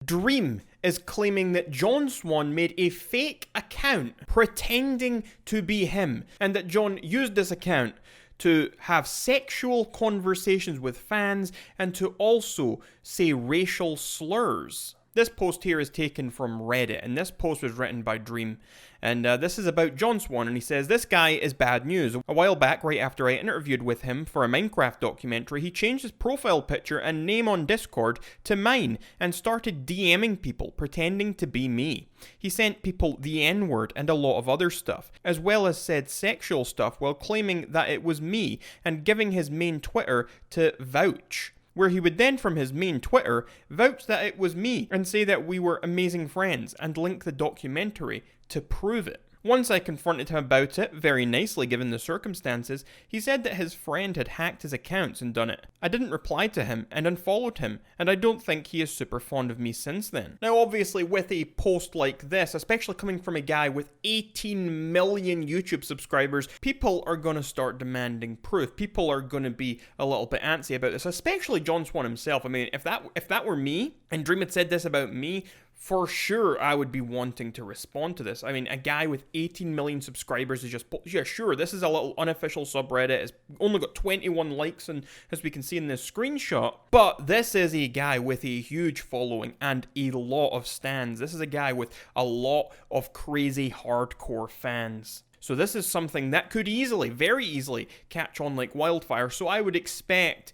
Dream is claiming that John Swan made a fake account pretending to be him, and that John used this account to have sexual conversations with fans and to also say racial slurs. This post here is taken from Reddit, and this post was written by Dream. And this is about John Swan, and he says, "This guy is bad news. A while back, right after I interviewed with him for a Minecraft documentary, he changed his profile picture and name on Discord to mine and started DMing people, pretending to be me. He sent people the N-word and a lot of other stuff, as well as said sexual stuff while claiming that it was me and giving his main Twitter to vouch, where he would then from his main Twitter vouch that it was me and say that we were amazing friends and link the documentary to prove it. Once I confronted him about it, very nicely given the circumstances, he said that his friend had hacked his accounts and done it. I didn't reply to him and unfollowed him, and I don't think he is super fond of me since then." Now obviously with a post like this, especially coming from a guy with 18 million YouTube subscribers, people are going to start demanding proof. People are going to be a little bit antsy about this, especially John Swan himself. I mean, if that were me, and Dream had said this about me, for sure I would be wanting to respond to this. I mean, a guy with 18 million subscribers is just, yeah, sure, this is a little unofficial subreddit. It's only got 21 likes, and as we can see in this screenshot, but this is a guy with a huge following and a lot of stans. This is a guy with a lot of crazy hardcore fans. So this is something that could easily, very easily, catch on like wildfire. So I would expect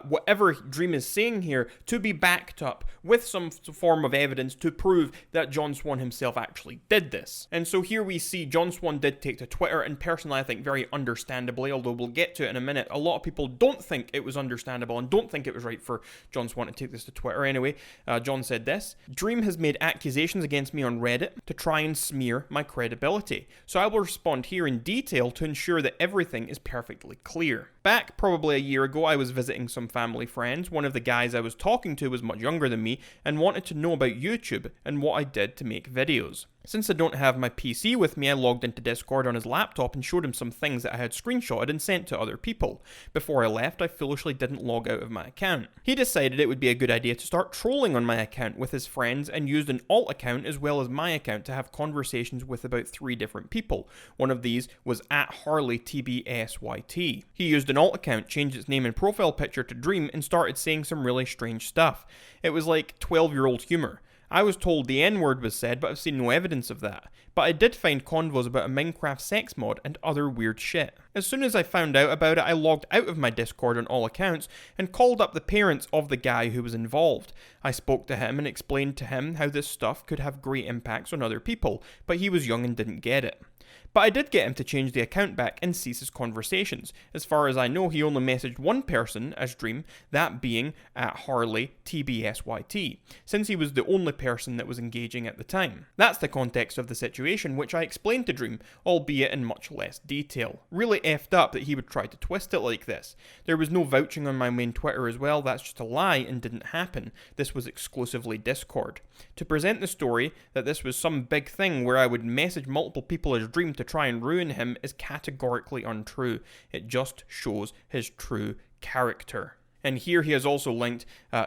whatever Dream is saying here to be backed up with some form of evidence to prove that John Swan himself actually did this. And so here we see John Swan did take to Twitter, and personally I think very understandably, although we'll get to it in a minute, a lot of people don't think it was understandable and don't think it was right for John Swan to take this to Twitter. Anyway, John said this: "Dream has made accusations against me on Reddit to try and smear my credibility. So I will respond here in detail to ensure that everything is perfectly clear. Back probably a year ago, I was visiting some family friends. One of the guys I was talking to was much younger than me and wanted to know about YouTube and what I did to make videos. Since I don't have my PC with me, I logged into Discord on his laptop and showed him some things that I had screenshotted and sent to other people. Before I left, I foolishly didn't log out of my account. He decided it would be a good idea to start trolling on my account with his friends and used an alt account as well as my account to have conversations with about 3 different people. One of these was @HarleyTBSYT. He used an alt account, changed its name and profile picture to Dream, and started saying some really strange stuff. It was like 12-year-old humor. I was told the N-word was said, but I've seen no evidence of that. But I did find convos about a Minecraft sex mod and other weird shit. As soon as I found out about it, I logged out of my Discord on all accounts and called up the parents of the guy who was involved. I spoke to him and explained to him how this stuff could have great impacts on other people, but he was young and didn't get it. But I did get him to change the account back and cease his conversations. As far as I know, he only messaged one person as Dream, that being @HarleyTBSYT, since he was the only person that was engaging at the time. That's the context of the situation, which I explained to Dream, albeit in much less detail. Really effed up that he would try to twist it like this. There was no vouching on my main Twitter as well, that's just a lie and didn't happen. This was exclusively Discord. To present the story that this was some big thing where I would message multiple people as Dream to try and ruin him is categorically untrue. It just shows his true character." And here he has also linked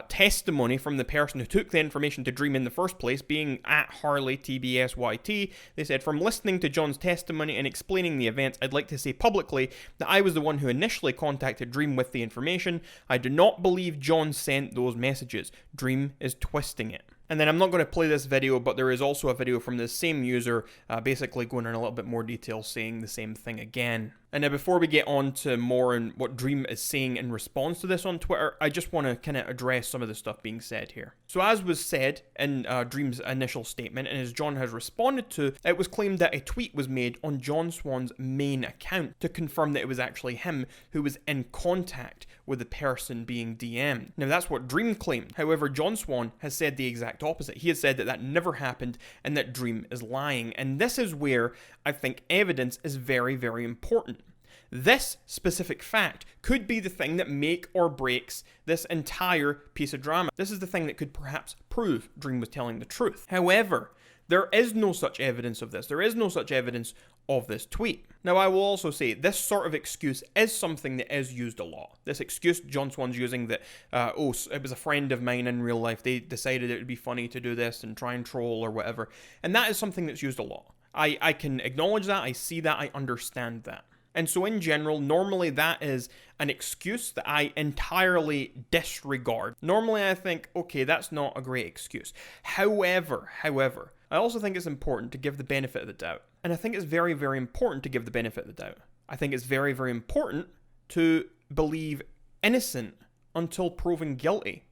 testimony from the person who took the information to Dream in the first place, being @HarleyTBSYT. They said, "From listening to John's testimony and explaining the events, I'd like to say publicly that I was the one who initially contacted Dream with the information. I do not believe John sent those messages. Dream is twisting it." And then I'm not going to play this video, but there is also a video from the same user basically going in a little bit more detail saying the same thing again. And now before we get on to more and what Dream is saying in response to this on Twitter, I just want to kind of address some of the stuff being said here. So as was said in Dream's initial statement, and as John has responded to, it was claimed that a tweet was made on John Swan's main account to confirm that it was actually him who was in contact with the person being DM'd. Now that's what Dream claimed. However, John Swan has said the exact opposite. He has said that that never happened and that Dream is lying. And this is where I think evidence is very, very important. This specific fact could be the thing that make or breaks this entire piece of drama. This is the thing that could perhaps prove Dream was telling the truth. However, There is no such evidence of this. There is no such evidence of this tweet. Now, I will also say this sort of excuse is something that is used a lot. This excuse John Swan's using that, it was a friend of mine in real life. They decided it would be funny to do this and try and troll or whatever. And that is something that's used a lot. I can acknowledge that. I see that. I understand that. And so in general, normally that is an excuse that I entirely disregard. Normally I think, okay, that's not a great excuse. However, I also think it's important to give the benefit of the doubt. And I think it's very, very important to give the benefit of the doubt. I think it's very, very important to believe innocent until proven guilty.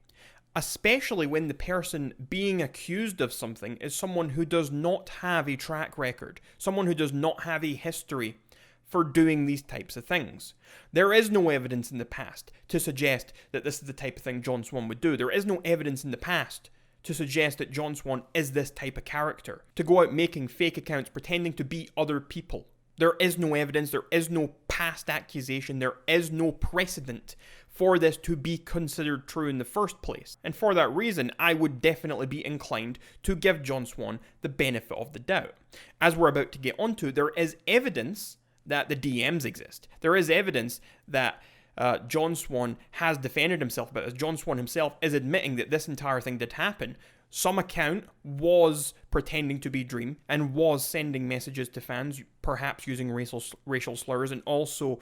Especially when the person being accused of something is someone who does not have a track record, someone who does not have a history for doing these types of things. There is no evidence in the past to suggest that this is the type of thing John Swan would do. There is no evidence in the past to suggest that John Swan is this type of character, to go out making fake accounts pretending to be other people. There is no evidence, there is no past accusation, there is no precedent for this to be considered true in the first place. And for that reason, I would definitely be inclined to give John Swan the benefit of the doubt. As we're about to get onto, there is evidence that the DMs exist. There is evidence that John Swan has defended himself about this. John Swan himself is admitting that this entire thing did happen. Some account was pretending to be Dream and was sending messages to fans, perhaps using racial slurs and also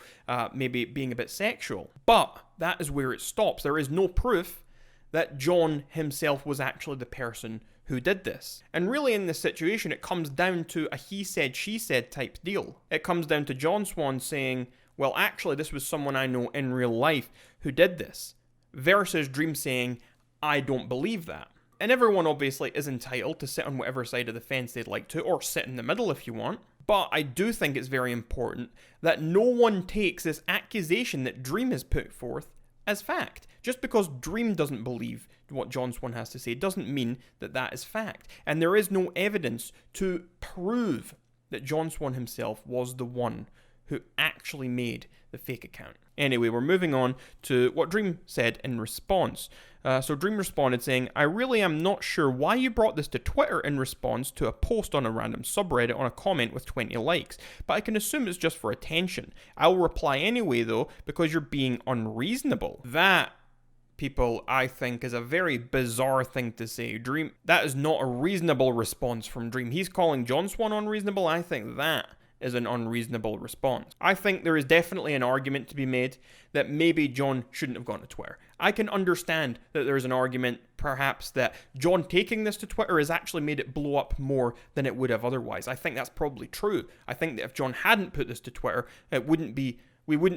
maybe being a bit sexual. But that is where it stops. There is no proof that John himself was actually the person who did this. And really in this situation, it comes down to a he said, she said type deal. It comes down to John Swan saying, well, actually, this was someone I know in real life who did this, versus Dream saying, I don't believe that. And everyone obviously is entitled to sit on whatever side of the fence they'd like to, or sit in the middle if you want. But I do think it's very important that no one takes this accusation that Dream has put forth as fact. Just because Dream doesn't believe what John Swan has to say doesn't mean that that is fact. And there is no evidence to prove that John Swan himself was the one who actually made the fake account. Anyway, we're moving on to what Dream said in response. So Dream responded saying, I really am not sure why you brought this to Twitter in response to a post on a random subreddit on a comment with 20 likes, but I can assume it's just for attention. I'll reply anyway though, because you're being unreasonable. That, people, I think is a very bizarre thing to say. Dream, that is not a reasonable response from Dream. He's calling John Swan unreasonable. I think that is an unreasonable response. I think there is definitely an argument to be made that maybe John shouldn't have gone to Twitter. I can understand that there's an argument, perhaps, that John taking this to Twitter has actually made it blow up more than it would have otherwise. I think that's probably true. I think that if John hadn't put this to Twitter, we wouldn't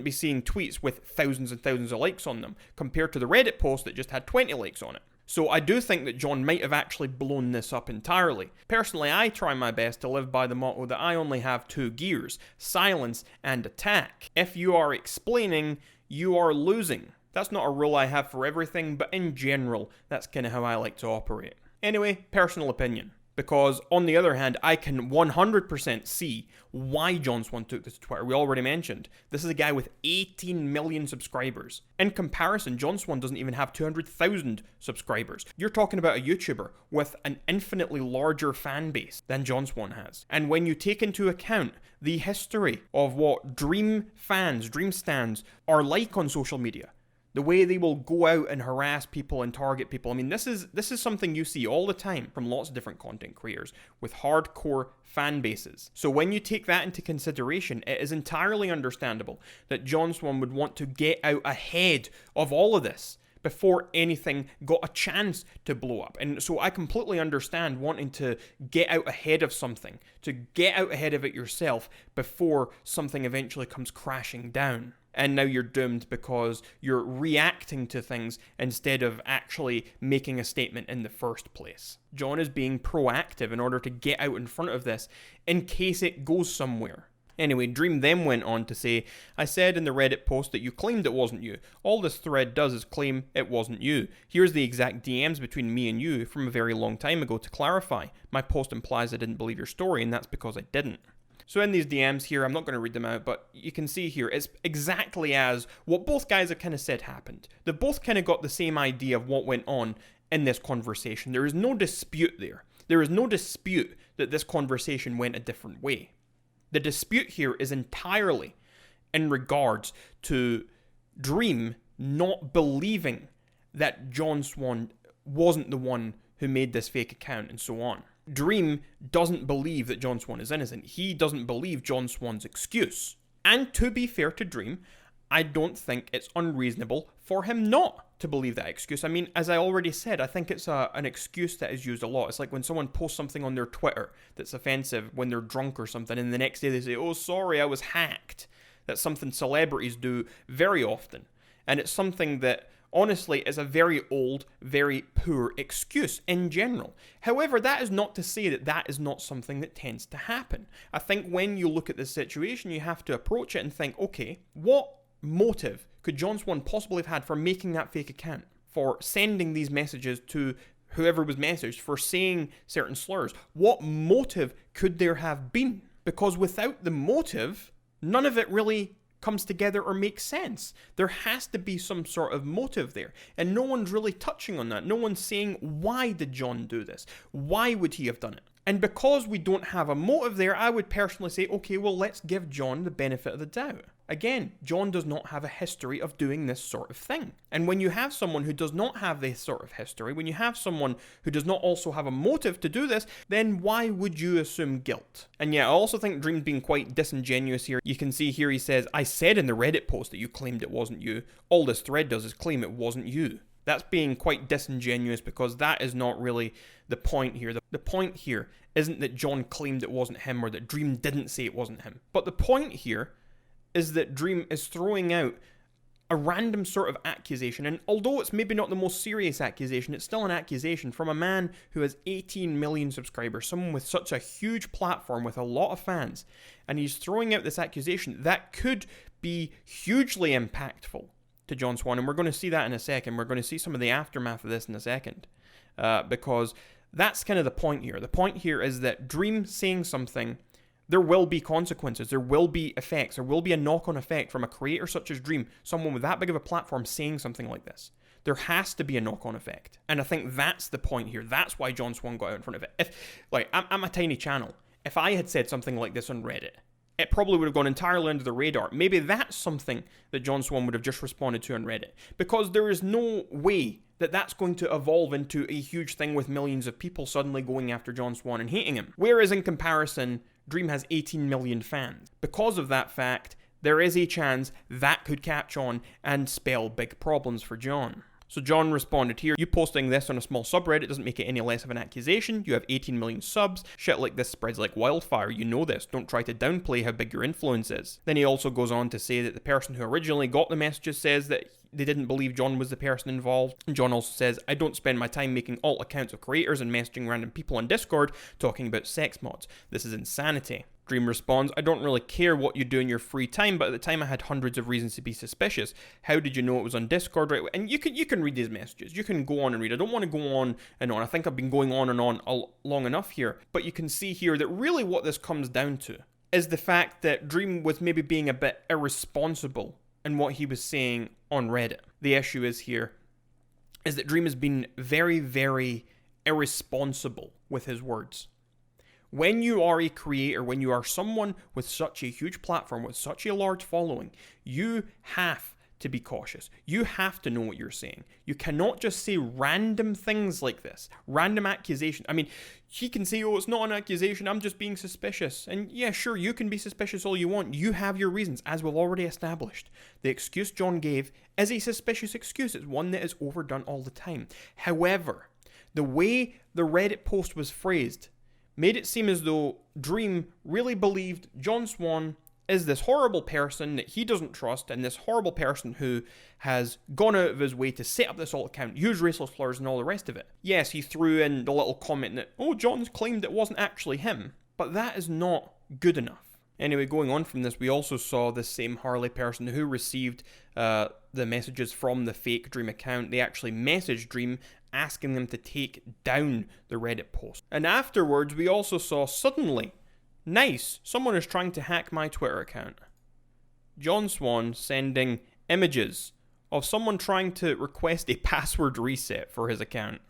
be seeing tweets with thousands and thousands of likes on them, compared to the Reddit post that just had 20 likes on it. So I do think that John might have actually blown this up entirely. Personally, I try my best to live by the motto that I only have two gears, silence and attack. If you are explaining, you are losing. That's not a rule I have for everything, but in general, that's kind of how I like to operate. Anyway, personal opinion. Because, on the other hand, I can 100% see why John Swan took this to Twitter. We already mentioned, this is a guy with 18 million subscribers. In comparison, John Swan doesn't even have 200,000 subscribers. You're talking about a YouTuber with an infinitely larger fan base than John Swan has. And when you take into account the history of what Dream fans, Dream stans, are like on social media, the way they will go out and harass people and target people. I mean, this is something you see all the time from lots of different content creators with hardcore fan bases. So when you take that into consideration, it is entirely understandable that John Swan would want to get out ahead of all of this before anything got a chance to blow up. And so I completely understand wanting to get out ahead of something, to get out ahead of it yourself before something eventually comes crashing down. And now you're doomed because you're reacting to things instead of actually making a statement in the first place. John is being proactive in order to get out in front of this in case it goes somewhere. Anyway, Dream then went on to say, I said in the Reddit post that you claimed it wasn't you. All this thread does is claim it wasn't you. Here's the exact DMs between me and you from a very long time ago to clarify. My post implies I didn't believe your story, and that's because I didn't. So in these DMs here, I'm not going to read them out, but you can see here, it's exactly as what both guys have kind of said happened. They both kind of got the same idea of what went on in this conversation. There is no dispute there. There is no dispute that this conversation went a different way. The dispute here is entirely in regards to Dream not believing that John Swan wasn't the one who made this fake account and so on. Dream doesn't believe that John Swan is innocent. He doesn't believe John Swan's excuse. And to be fair to Dream, I don't think it's unreasonable for him not to believe that excuse. I mean, as I already said, I think it's an excuse that is used a lot. It's like when someone posts something on their Twitter that's offensive when they're drunk or something, and the next day they say, oh, sorry, I was hacked. That's something celebrities do very often. And it's something that, honestly, is a very old, very poor excuse in general. However, that is not to say that that is not something that tends to happen. I think when you look at this situation, you have to approach it and think, okay, what motive could John Swan possibly have had for making that fake account, for sending these messages to whoever was messaged, for saying certain slurs? What motive could there have been? Because without the motive, none of it really comes together or makes sense. There has to be some sort of motive there, and no one's really touching on that. No one's saying, why did John do this? Why would he have done it? And because we don't have a motive there, I would personally say, okay, well, let's give John the benefit of the doubt. Again, John does not have a history of doing this sort of thing. And when you have someone who does not have this sort of history, when you have someone who does not also have a motive to do this, then why would you assume guilt? And yeah, I also think Dream's being quite disingenuous here. You can see here he says, I said in the Reddit post that you claimed it wasn't you. All this thread does is claim it wasn't you. That's being quite disingenuous, because that is not really the point here. The point here isn't that John claimed it wasn't him or that Dream didn't say it wasn't him. But the point here is that Dream is throwing out a random sort of accusation. And although it's maybe not the most serious accusation, it's still an accusation from a man who has 18 million subscribers, someone with such a huge platform with a lot of fans. And he's throwing out this accusation that could be hugely impactful to John Swan. And we're going to see that in a second. We're going to see some of the aftermath of this in a second. Because that's kind of the point here. The point here is that Dream saying something, there will be consequences, there will be effects, there will be a knock-on effect from a creator such as Dream, someone with that big of a platform saying something like this. There has to be a knock-on effect. And I think that's the point here. That's why John Swan got out in front of it. If, like, I'm a tiny channel. If I had said something like this on Reddit, it probably would have gone entirely under the radar. Maybe that's something that John Swan would have just responded to on Reddit. Because there is no way that that's going to evolve into a huge thing with millions of people suddenly going after John Swan and hating him. Whereas in comparison, Dream has 18 million fans. Because of that fact, there is a chance that could catch on and spell big problems for John. So John responded here, you posting this on a small subreddit doesn't make it any less of an accusation. You have 18 million subs. Shit like this spreads like wildfire. You know this. Don't try to downplay how big your influence is. Then he also goes on to say that the person who originally got the messages says that they didn't believe John was the person involved. And John also says, I don't spend my time making alt accounts of creators and messaging random people on Discord talking about sex mods. This is insanity. Dream responds, I don't really care what you do in your free time, but at the time I had hundreds of reasons to be suspicious. How did you know it was on Discord? Right? And you can read these messages. You can go on and read. I don't want to go on and on. I think I've been going on and on long enough here. But you can see here that really what this comes down to is the fact that Dream was maybe being a bit irresponsible in what he was saying on Reddit. The issue is here is that Dream has been very, very irresponsible with his words. When you are a creator, when you are someone with such a huge platform, with such a large following, you have to be cautious. You have to know what you're saying. You cannot just say random things like this. Random accusation. I mean, he can say, oh, it's not an accusation, I'm just being suspicious. And yeah, sure, you can be suspicious all you want. You have your reasons, as we've already established. The excuse John gave is a suspicious excuse. It's one that is overdone all the time. However, the way the Reddit post was phrased made it seem as though Dream really believed John Swan is this horrible person that he doesn't trust, and this horrible person who has gone out of his way to set up this alt account, use racial slurs and all the rest of it. Yes, he threw in the little comment that, oh, John's claimed it wasn't actually him, but that is not good enough. Anyway, going on from this, we also saw this same Harley person who received the messages from the fake Dream account. They actually messaged Dream asking them to take down the Reddit post. And afterwards, we also saw suddenly, nice, someone is trying to hack my Twitter account. John Swan sending images of someone trying to request a password reset for his account.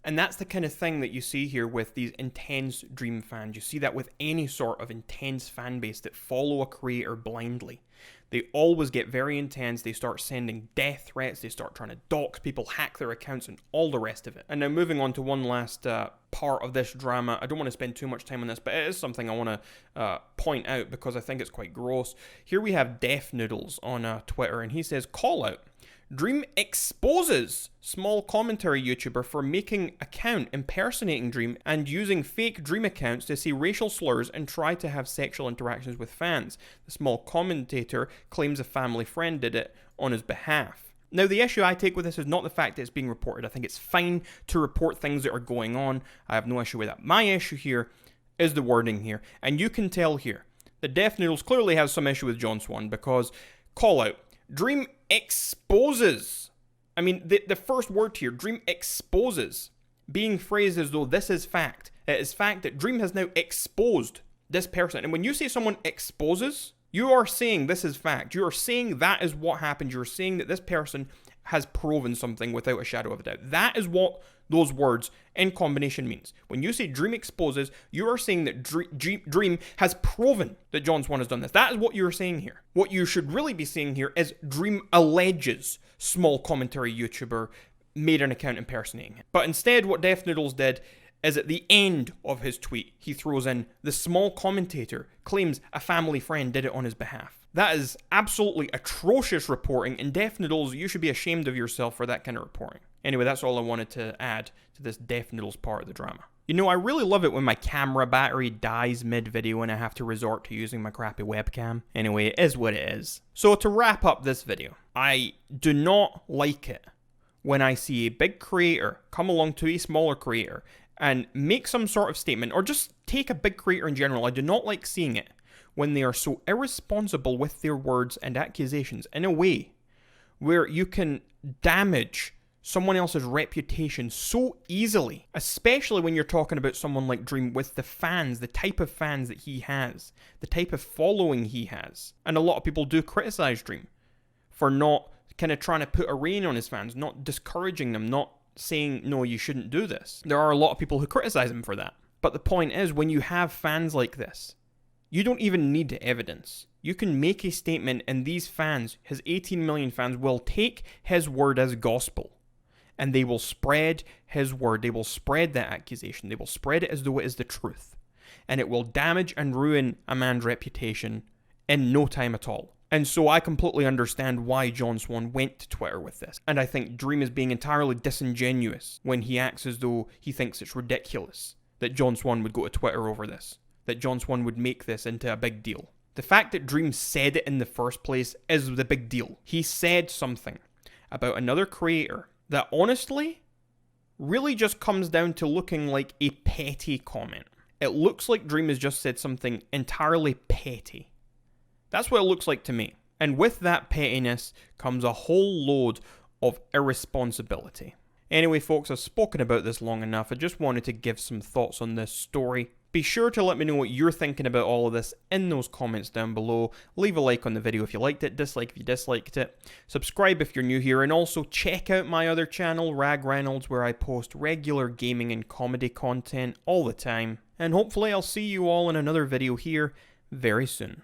And that's the kind of thing that you see here with these intense Dream fans. You see that with any sort of intense fan base that follow a creator blindly. They always get very intense, they start sending death threats, they start trying to dox people, hack their accounts, and all the rest of it. And now moving on to one last part of this drama, I don't want to spend too much time on this, but it is something I want to point out because I think it's quite gross. Here we have Death Noodles on Twitter, and he says, call out. Dream exposes small commentary YouTuber for making account impersonating Dream and using fake Dream accounts to say racial slurs and try to have sexual interactions with fans. The small commentator claims a family friend did it on his behalf. Now, the issue I take with this is not the fact that it's being reported. I think it's fine to report things that are going on. I have no issue with that. My issue here is the wording here. And you can tell here that Death Noodles clearly has some issue with John Swan because, call out, Dream exposes. I mean, the first word here, Dream exposes, being phrased as though this is fact. It is fact that Dream has now exposed this person. And when you say someone exposes, you are saying this is fact. You are saying that is what happened. You are saying that this person has proven something without a shadow of a doubt. That is what those words in combination means. When you say Dream exposes, you are saying that Dream has proven that John Swan has done this. That is what you're saying here. What you should really be saying here is Dream alleges small commentary YouTuber made an account impersonating him. But instead, what Death Noodles did is at the end of his tweet, he throws in, the small commentator claims a family friend did it on his behalf. That is absolutely atrocious reporting, and Death Noodles, you should be ashamed of yourself for that kind of reporting. Anyway, that's all I wanted to add to this Death Noodles part of the drama. You know, I really love it when my camera battery dies mid-video and I have to resort to using my crappy webcam. Anyway, it is what it is. So to wrap up this video, I do not like it when I see a big creator come along to a smaller creator and make some sort of statement, or just take a big creator in general. I do not like seeing it when they are so irresponsible with their words and accusations in a way where you can damage someone else's reputation so easily, especially when you're talking about someone like Dream with the fans, the type of fans that he has, the type of following he has. And a lot of people do criticize Dream for not kind of trying to put a rein on his fans, not discouraging them, not saying, no, you shouldn't do this. There are a lot of people who criticize him for that. But the point is, when you have fans like this, you don't even need evidence. You can make a statement and these fans, his 18 million fans, will take his word as gospel. And they will spread his word. They will spread that accusation. They will spread it as though it is the truth. And it will damage and ruin a man's reputation in no time at all. And so I completely understand why John Swan went to Twitter with this. And I think Dream is being entirely disingenuous when he acts as though he thinks it's ridiculous that John Swan would go to Twitter over this. That John Swan would make this into a big deal. The fact that Dream said it in the first place is the big deal. He said something about another creator that honestly really just comes down to looking like a petty comment. It looks like Dream has just said something entirely petty. That's what it looks like to me. And with that pettiness comes a whole load of irresponsibility. Anyway, folks, I've spoken about this long enough. I just wanted to give some thoughts on this story. Be sure to let me know what you're thinking about all of this in those comments down below. Leave a like on the video if you liked it, dislike if you disliked it. Subscribe if you're new here, and also check out my other channel, Rag Reynolds, where I post regular gaming and comedy content all the time. And hopefully I'll see you all in another video here very soon.